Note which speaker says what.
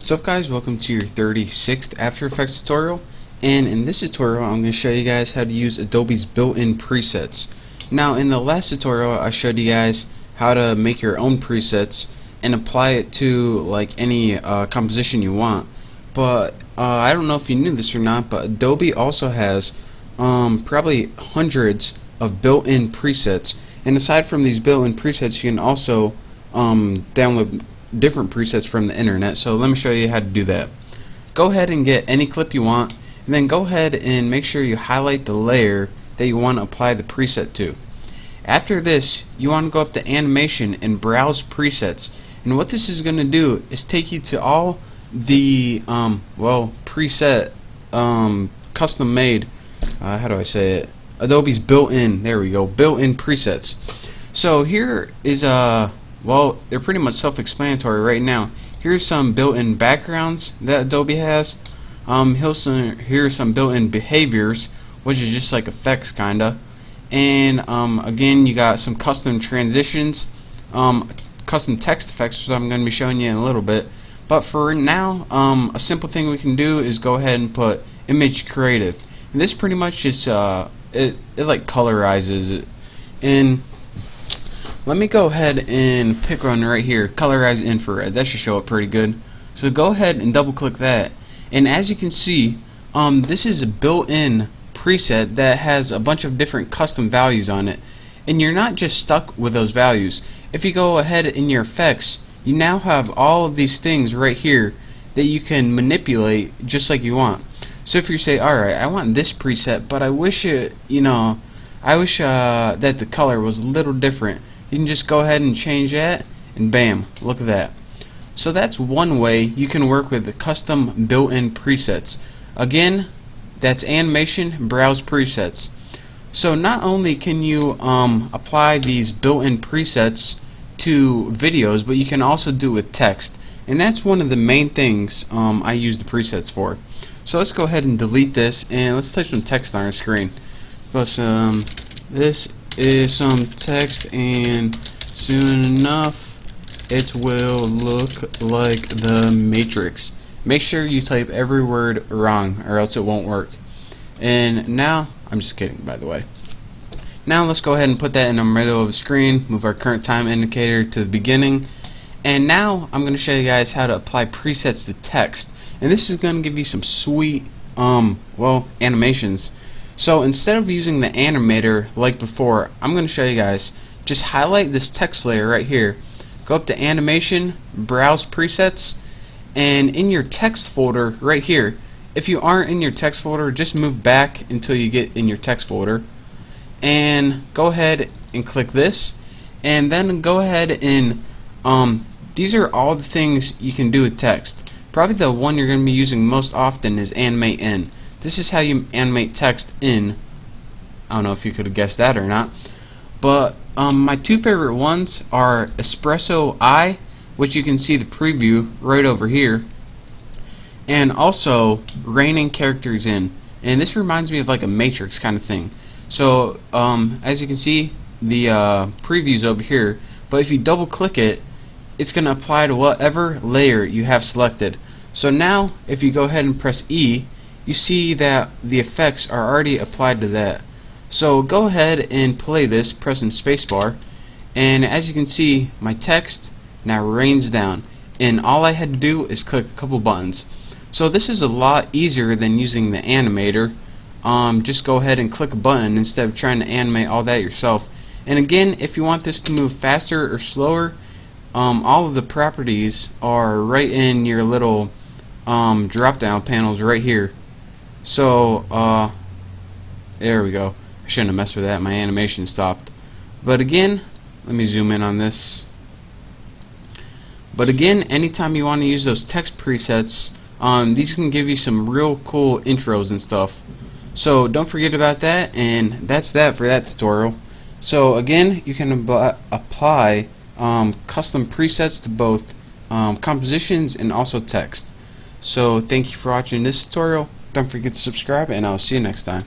Speaker 1: What's up guys, welcome to your 36th After Effects tutorial, and in this tutorial I'm going to show you guys how to use Adobe's built-in presets. Now in the last tutorial I showed you guys how to make your own presets and apply it to like any composition you want, but I don't know if you knew this or not, but Adobe also has probably hundreds of built-in presets, and aside from these built-in presets you can also download different presets from the internet. So let me show you how to do that. Go ahead and get any clip you want, and then go ahead and make sure you highlight the layer that you want to apply the preset to. After this, you want to go up to animation and browse presets, and what this is going to do is take you to all the preset custom made how do I say it, Adobe's built-in, there we go, built-in presets. So here is they're pretty much self-explanatory right now. Here's some built-in backgrounds that Adobe has. Here's some built-in behaviors, which is just like effects kinda. And again, you got some custom transitions, custom text effects, which I'm going to be showing you in a little bit. But for now, a simple thing we can do is go ahead and put image creative. And this pretty much just it like colorizes it. And let me go ahead and pick one right here, colorize infrared. That should show up pretty good. So go ahead and double click that, and as you can see, this is a built-in preset that has a bunch of different custom values on it, and you're not just stuck with those values. If you go ahead in your effects, you now have all of these things right here that you can manipulate just like you want. So if you say, alright, I want this preset, but I wish that the color was a little different, you can just go ahead and change that, and bam, look at that. So that's one way you can work with the custom built-in presets. Again, that's animation, browse presets. So not only can you apply these built-in presets to videos, but you can also do it with text, and that's one of the main things I use the presets for. So let's go ahead and delete this, and let's type some text on our screen. But this is some text, and soon enough it will look like the Matrix. Make sure you type every word wrong or else it won't work. And now, I'm just kidding by the way. Now let's go ahead and put that in the middle of the screen, move our current time indicator to the beginning, and now I'm going to show you guys how to apply presets to text, and this is going to give you some sweet animations. So instead of using the animator like before, I'm going to show you guys, just highlight this text layer right here, go up to animation, browse presets, and in your text folder right here, if you aren't in your text folder, just move back until you get in your text folder, and go ahead and click this, and then go ahead and these are all the things you can do with text. Probably the one you're going to be using most often is animate in. This is how you animate text in. I don't know if you could have guessed that or not. But my two favorite ones are Espresso I, which you can see the preview right over here, and also reining characters in. And this reminds me of like a Matrix kind of thing. So as you can see, the preview's over here, but if you double click it, it's going to apply to whatever layer you have selected. So now if you go ahead and press E, you see that the effects are already applied to that. So go ahead and play this, pressing spacebar, and as you can see, my text now rains down, and all I had to do is click a couple buttons. So this is a lot easier than using the animator. Just go ahead and click a button instead of trying to animate all that yourself. And again, if you want this to move faster or slower, all of the properties are right in your little drop down panels right here. So there we go. I shouldn't have messed with that, my animation stopped. But again, let me zoom in on this. But again, anytime you want to use those text presets, these can give you some real cool intros and stuff. So don't forget about that, and that's that for that tutorial. So again, you can apply custom presets to both compositions and also text. So thank you for watching this tutorial. Don't forget to subscribe, and I'll see you next time.